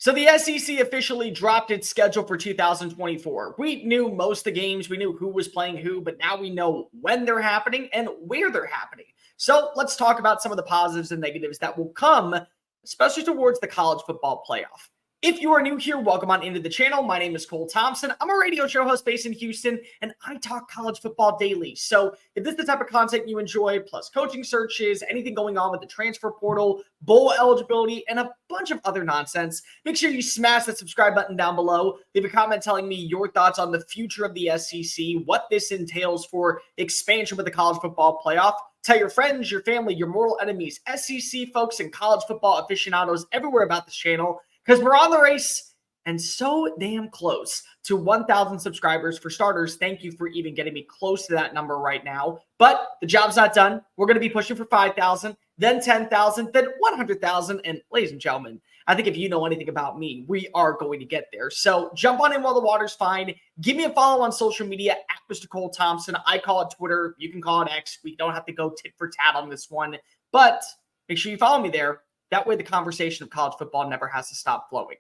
So the SEC officially dropped its schedule for 2024. We knew most of the games, we knew who was playing who, but now we know when they're happening and where they're happening. So let's talk about some of the positives and negatives that will come, especially towards the college football playoff. If you are new here, welcome on into the channel. My name is Cole Thompson. I'm a radio show host based in Houston, and I talk college football daily. So if this is the type of content you enjoy, plus coaching searches, anything going on with the transfer portal, bowl eligibility, and a bunch of other nonsense, make sure you smash that subscribe button down below. Leave a comment telling me your thoughts on the future of the SEC, what this entails for expansion with the college football playoff. Tell your friends, your family, your mortal enemies, SEC folks, and college football aficionados everywhere about this channel, because we're on the race and so damn close to 1,000 subscribers. For starters, thank you for even getting me close to that number right now. But the job's not done. We're going to be pushing for 5,000, then 10,000, then 100,000. And ladies and gentlemen, I think if you know anything about me, we are going to get there. So jump on in while the water's fine. Give me a follow on social media at Mr. Cole Thompson. I call it Twitter. You can call it X. We don't have to go tit for tat on this one. But make sure you follow me there. That way the conversation of college football never has to stop flowing.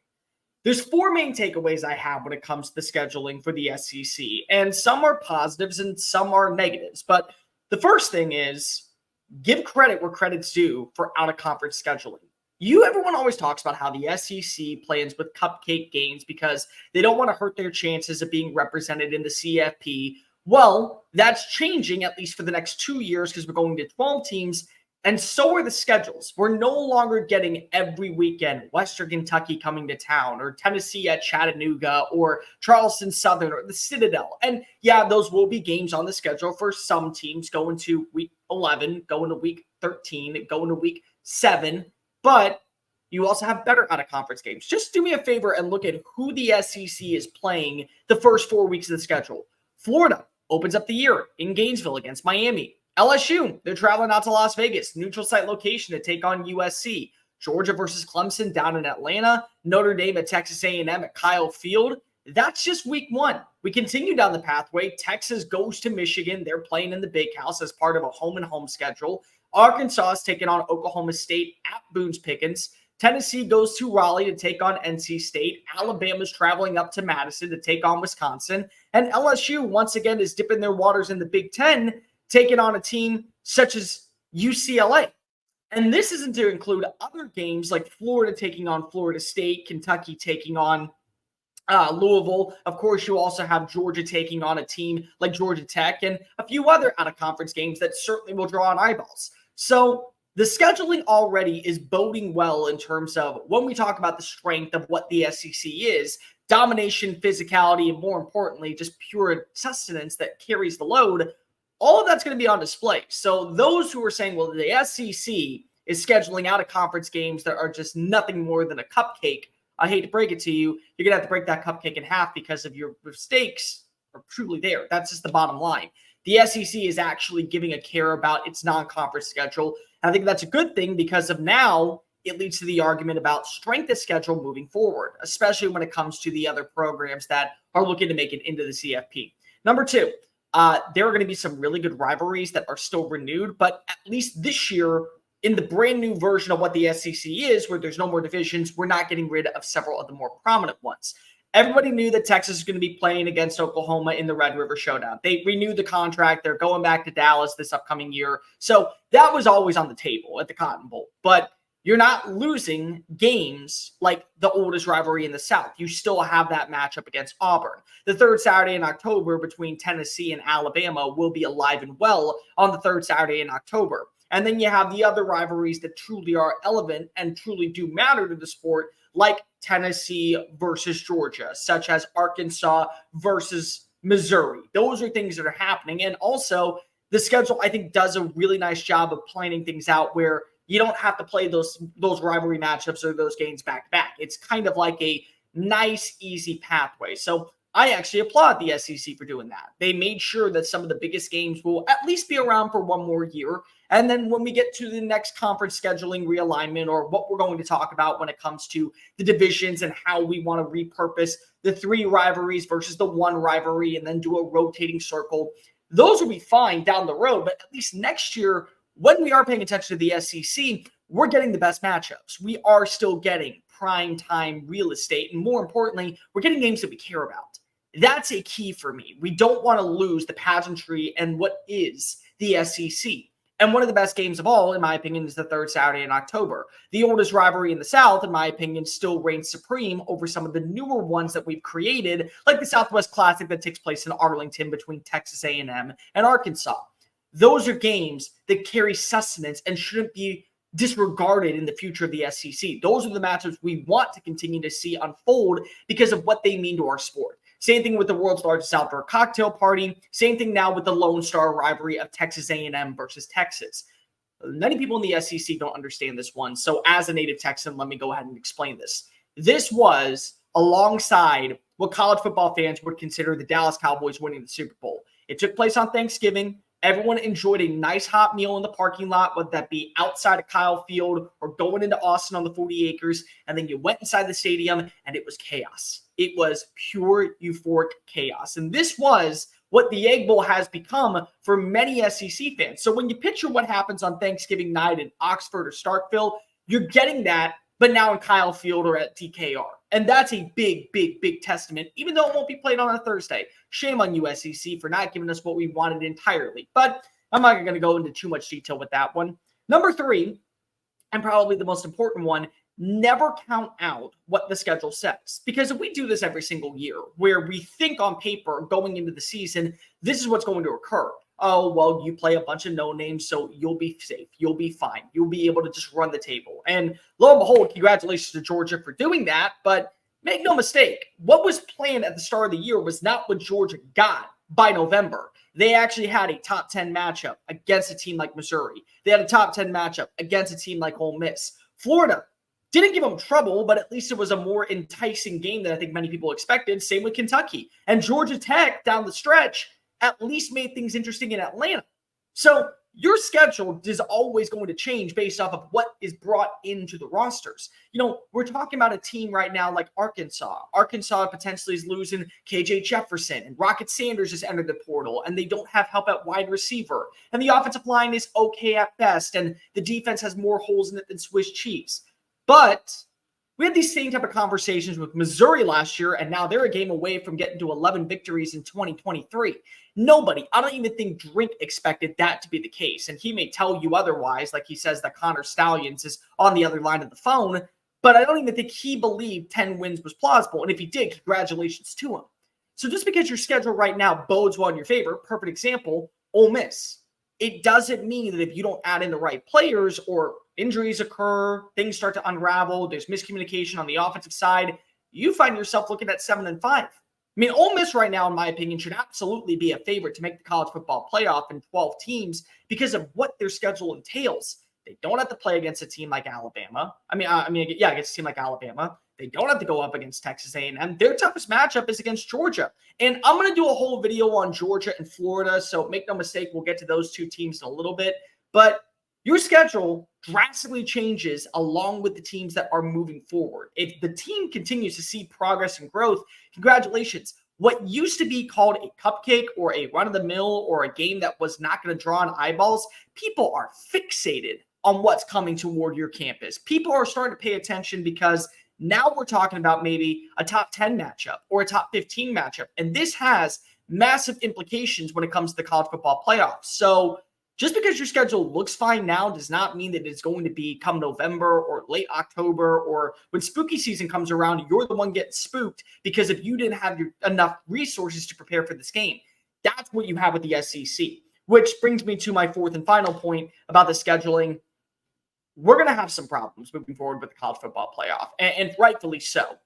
There's four main takeaways I have when it comes to the scheduling for the SEC, and some are positives and some are negatives. But the first thing is give credit where credit's due for out-of-conference scheduling. Everyone always talks about how the SEC plans with cupcake games because they don't want to hurt their chances of being represented in the CFP. Well, that's changing at least for the next 2 years because we're going to 12 teams. And so are the schedules. We're no longer getting every weekend Western Kentucky coming to town or Tennessee at Chattanooga or Charleston Southern or the Citadel. And yeah, those will be games on the schedule for some teams going to week 11, going to week 13, going to week 7. But you also have better out-of-conference games. Just do me a favor and look at who the SEC is playing the first 4 weeks of the schedule. Florida opens up the year in Gainesville against Miami. LSU, they're traveling out to Las Vegas, neutral site location to take on USC. Georgia versus Clemson down in Atlanta. Notre Dame at Texas A&M at Kyle Field. That's just week 1. We continue down the pathway. Texas goes to Michigan. They're playing in the Big House as part of a home-and-home schedule. Arkansas is taking on Oklahoma State at Boone's Pickens. Tennessee goes to Raleigh to take on NC State. Alabama's traveling up to Madison to take on Wisconsin. And LSU, once again, is dipping their waters in the Big Ten, taking on a team such as UCLA. And this isn't to include other games like Florida taking on Florida State, Kentucky taking on Louisville. Of course, you also have Georgia taking on a team like Georgia Tech and a few other out-of-conference games that certainly will draw on eyeballs. So the scheduling already is boding well in terms of when we talk about the strength of what the SEC is, domination, physicality, and more importantly, just pure sustenance that carries the load. All of that's going to be on display. So those who are saying, well, the SEC is scheduling out of conference games that are just nothing more than a cupcake, I hate to break it to you, you're going to have to break that cupcake in half because of your mistakes are truly there. That's just the bottom line. The SEC is actually giving a care about its non-conference schedule. And I think that's a good thing because of now it leads to the argument about strength of schedule moving forward, especially when it comes to the other programs that are looking to make it into the CFP. Number 2, there are going to be some really good rivalries that are still renewed, but at least this year, in the brand new version of what the SEC is, where there's no more divisions, we're not getting rid of several of the more prominent ones. Everybody knew that Texas is going to be playing against Oklahoma in the Red River Showdown. They renewed the contract. They're going back to Dallas this upcoming year. So that was always on the table at the Cotton Bowl. But you're not losing games like the oldest rivalry in the South. You still have that matchup against Auburn. The third Saturday in October between Tennessee and Alabama will be alive and well on the third Saturday in October. And then you have the other rivalries that truly are relevant and truly do matter to the sport, like Tennessee versus Georgia, such as Arkansas versus Missouri. Those are things that are happening. And also, the schedule, I think, does a really nice job of planning things out where you don't have to play those rivalry matchups or those games back-to-back. It's kind of like a nice, easy pathway. So I actually applaud the SEC for doing that. They made sure that some of the biggest games will at least be around for one more year. And then when we get to the next conference scheduling realignment or what we're going to talk about when it comes to the divisions and how we want to repurpose the 3 rivalries versus the 1 rivalry and then do a rotating circle, those will be fine down the road. But at least next year, when we are paying attention to the SEC, we're getting the best matchups. We are still getting prime time real estate. And more importantly, we're getting games that we care about. That's a key for me. We don't want to lose the pageantry and what is the SEC. And one of the best games of all, in my opinion, is the third Saturday in October. The oldest rivalry in the South, in my opinion, still reigns supreme over some of the newer ones that we've created, like the Southwest Classic that takes place in Arlington between Texas A&M and Arkansas. Those are games that carry sustenance and shouldn't be disregarded in the future of the SEC. Those are the matchups we want to continue to see unfold because of what they mean to our sport. Same thing with the world's largest outdoor cocktail party. Same thing now with the Lone Star rivalry of Texas A&M versus Texas. Many people in the SEC don't understand this one. So as a native Texan, let me go ahead and explain this. This was alongside what college football fans would consider the Dallas Cowboys winning the Super Bowl. It took place on Thanksgiving. Everyone enjoyed a nice hot meal in the parking lot, whether that be outside of Kyle Field or going into Austin on the 40 acres. And then you went inside the stadium and it was chaos. It was pure euphoric chaos. And this was what the Egg Bowl has become for many SEC fans. So when you picture what happens on Thanksgiving night in Oxford or Starkville, you're getting that, but now in Kyle Field or at DKR. And that's a big, big, big testament, even though it won't be played on a Thursday. Shame on you, SEC, for not giving us what we wanted entirely. But I'm not going to go into too much detail with that one. Number 3, and probably the most important one, never count out what the schedule says. Because if we do this every single year, where we think on paper going into the season, this is what's going to occur. Oh, well, you play a bunch of no names, so you'll be safe. You'll be fine. You'll be able to just run the table. And lo and behold, congratulations to Georgia for doing that. But make no mistake, what was planned at the start of the year was not what Georgia got by November. They actually had a top 10 matchup against a team like Missouri. They had a top 10 matchup against a team like Ole Miss. Florida didn't give them trouble, but at least it was a more enticing game than I think many people expected. Same with Kentucky. And Georgia Tech down the stretch at least made things interesting in Atlanta. So your schedule is always going to change based off of what is brought into the rosters. You know, we're talking about a team right now like Arkansas. Arkansas potentially is losing KJ Jefferson, and Rocket Sanders has entered the portal, and they don't have help at wide receiver. And the offensive line is okay at best, and the defense has more holes in it than Swiss cheese. But we had these same type of conversations with Missouri last year, and now they're a game away from getting to 11 victories in 2023. Nobody, I don't even think Drink expected that to be the case. And he may tell you otherwise, like he says that Connor Stallions is on the other line of the phone, but I don't even think he believed 10 wins was plausible. And if he did, congratulations to him. So just because your schedule right now bodes well in your favor, perfect example, Ole Miss. It doesn't mean that if you don't add in the right players or injuries occur, things start to unravel, there's miscommunication on the offensive side, you find yourself looking at 7-5. I mean, Ole Miss right now, in my opinion, should absolutely be a favorite to make the college football playoff in 12 teams because of what their schedule entails. They don't have to play against a team like Alabama. Against a team like Alabama. They don't have to go up against Texas A&M. Their toughest matchup is against Georgia. And I'm going to do a whole video on Georgia and Florida, so make no mistake, we'll get to those two teams in a little bit. But your schedule drastically changes along with the teams that are moving forward. If the team continues to see progress and growth, congratulations. What used to be called a cupcake or a run-of-the-mill or a game that was not going to draw on eyeballs, people are fixated on what's coming toward your campus. People are starting to pay attention because now we're talking about maybe a top 10 matchup or a top 15 matchup. And this has massive implications when it comes to the college football playoffs. So just because your schedule looks fine now does not mean that it's going to be come November or late October or when spooky season comes around, you're the one getting spooked because if you didn't have enough resources to prepare for this game. That's what you have with the SEC, which brings me to my fourth and final point about the scheduling. We're going to have some problems moving forward with the college football playoff, and rightfully so,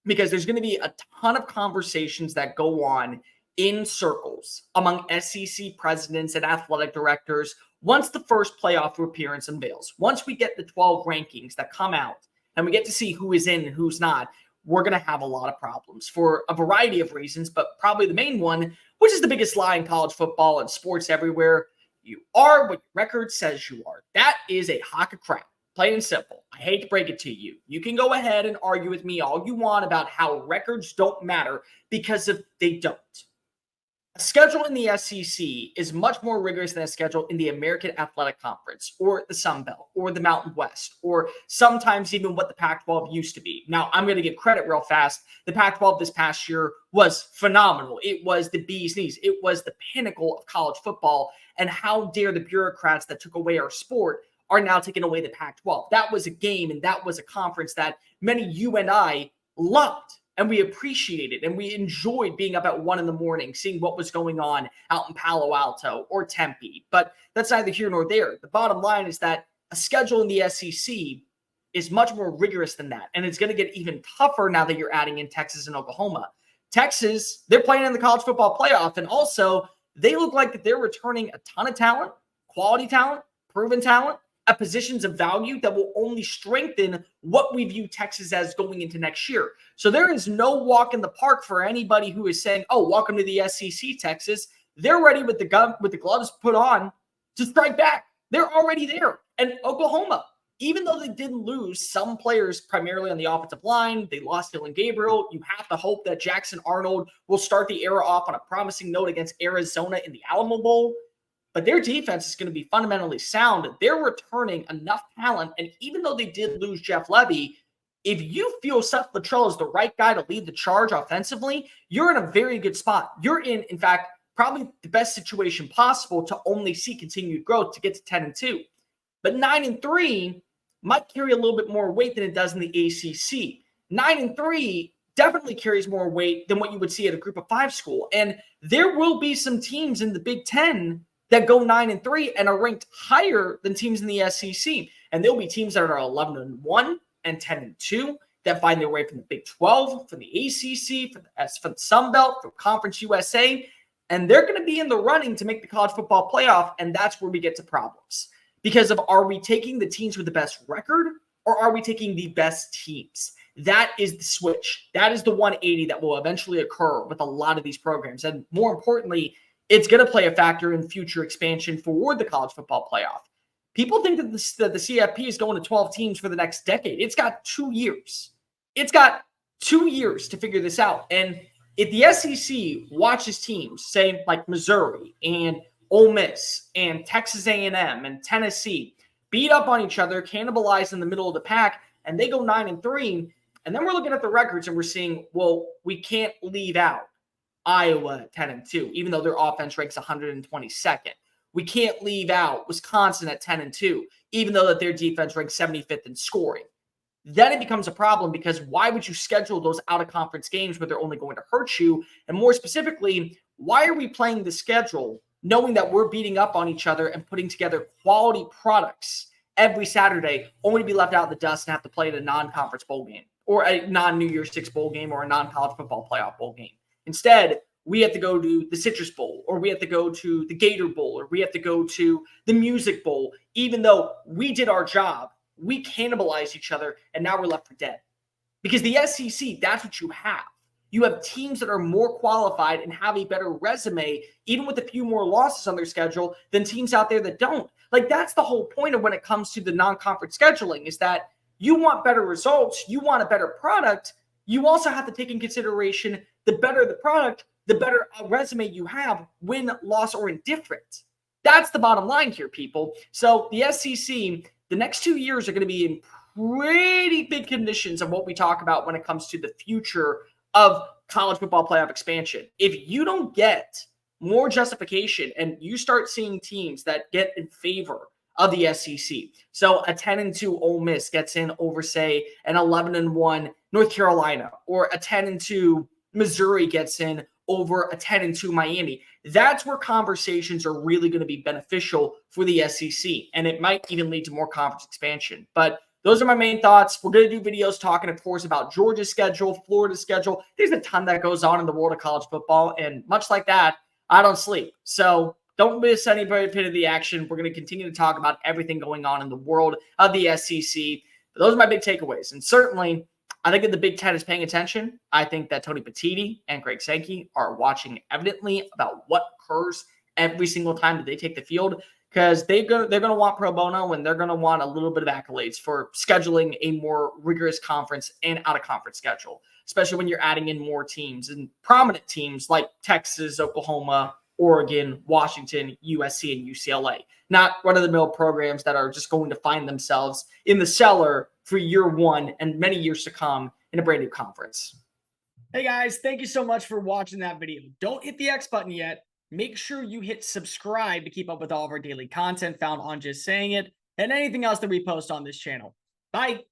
because there's going to be a ton of conversations that go on in circles among SEC presidents and athletic directors once the first playoff appearance unveils. Once we get the 12 rankings that come out and we get to see who is in and who's not, we're going to have a lot of problems for a variety of reasons, but probably the main one, which is the biggest lie in college football and sports everywhere. You are what your record says you are. That is a hock of crap. Plain and simple. I hate to break it to you. You can go ahead and argue with me all you want about how records don't matter because they don't. A schedule in the SEC is much more rigorous than a schedule in the American Athletic Conference or the Sun Belt or the Mountain West or sometimes even what the Pac-12 used to be. Now, I'm going to give credit real fast. The Pac-12 this past year was phenomenal. It was the bee's knees. It was the pinnacle of college football. And how dare the bureaucrats that took away our sport are now taking away the Pac-12. That was a game and that was a conference that many you and I loved. And we appreciated and we enjoyed being up at 1 a.m, seeing what was going on out in Palo Alto or Tempe. But that's neither here nor there. The bottom line is that a schedule in the SEC is much more rigorous than that. And it's going to get even tougher now that you're adding in Texas and Oklahoma. Texas, they're playing in the college football playoff. And also, they look like that they're returning a ton of talent, quality talent, proven talent, at positions of value that will only strengthen what we view Texas as going into next year. So there is no walk in the park for anybody who is saying, oh, welcome to the SEC, Texas. They're ready with the gloves put on to strike back. They're already there. And Oklahoma, even though they didn't lose some players primarily on the offensive line, they lost Dylan Gabriel. You have to hope that Jackson Arnold will start the era off on a promising note against Arizona in the Alamo Bowl. But their defense is going to be fundamentally sound. They're returning enough talent. And even though they did lose Jeff Levy, if you feel Seth Luttrell is the right guy to lead the charge offensively, you're in a very good spot. You're in fact, probably the best situation possible to only see continued growth to get to 10-2. But 9-3 might carry a little bit more weight than it does in the ACC. 9-3 definitely carries more weight than what you would see at a Group of 5 school. And there will be some teams in the Big Ten that go 9-3 and are ranked higher than teams in the SEC. And there'll be teams that are 11-1 and 10-2 that find their way from the Big 12, from the ACC, from the Sun Belt, from Conference USA. And they're going to be in the running to make the college football playoff. And that's where we get to problems. Because of, are we taking the teams with the best record or are we taking the best teams? That is the switch. That is the 180 that will eventually occur with a lot of these programs. And more importantly, it's going to play a factor in future expansion for the college football playoff. People think that the CFP is going to 12 teams for the next decade. It's got 2 years. It's got 2 years to figure this out. And if the SEC watches teams, say like Missouri and Ole Miss and Texas A&M and Tennessee, beat up on each other, cannibalize in the middle of the pack, and they go 9-3, and then we're looking at the records and we're seeing, well, we can't leave out Iowa at 10-2, even though their offense ranks 122nd. We can't leave out Wisconsin at 10-2, even though that their defense ranks 75th in scoring. Then it becomes a problem because why would you schedule those out-of-conference games where they're only going to hurt you? And more specifically, why are we playing the schedule knowing that we're beating up on each other and putting together quality products every Saturday, only to be left out in the dust and have to play at a non-conference bowl game or a non-New Year's Six bowl game or a non-college football playoff bowl game? Instead, we have to go to the Citrus Bowl, or we have to go to the Gator Bowl, or we have to go to the Music Bowl. Even though we did our job, we cannibalized each other, and now we're left for dead. Because the SEC, that's what you have. You have teams that are more qualified and have a better resume, even with a few more losses on their schedule, than teams out there that don't. Like, that's the whole point of when it comes to the non-conference scheduling, is that you want better results, you want a better product. You also have to take in consideration the better the product, the better resume you have, win, loss, or indifferent. That's the bottom line here, people. So the SEC, the next 2 years are going to be in pretty big conditions of what we talk about when it comes to the future of college football playoff expansion. If you don't get more justification and you start seeing teams that get in favor of the SEC, so a 10-2 Ole Miss gets in over, say, an 11-1 North Carolina, or a 10-2 Missouri gets in over a 10-2 Miami, that's where conversations are really going to be beneficial for the SEC. And it might even lead to more conference expansion. But those are my main thoughts. We're going to do videos talking, of course, about Georgia's schedule, Florida's schedule. There's a ton that goes on in the world of college football. And much like that, I don't sleep. So don't miss any bit of the action. We're going to continue to talk about everything going on in the world of the SEC. But those are my big takeaways. And certainly, I think that the Big Ten is paying attention. I think that Tony Petitti and Greg Sankey are watching evidently about what occurs every single time that they take the field, because they're going to want pro bono, and they're going to want a little bit of accolades for scheduling a more rigorous conference and out-of-conference schedule. especially when you're adding in more teams and prominent teams like Texas, Oklahoma, Oregon, Washington, USC, and UCLA. Not run-of-the-mill programs that are just going to find themselves in the cellar for year one and many years to come in a brand new conference. Hey guys, thank you so much for watching that video. Don't hit the X button yet. Make sure you hit subscribe to keep up with all of our daily content found on Just Saying It and anything else that we post on this channel. Bye.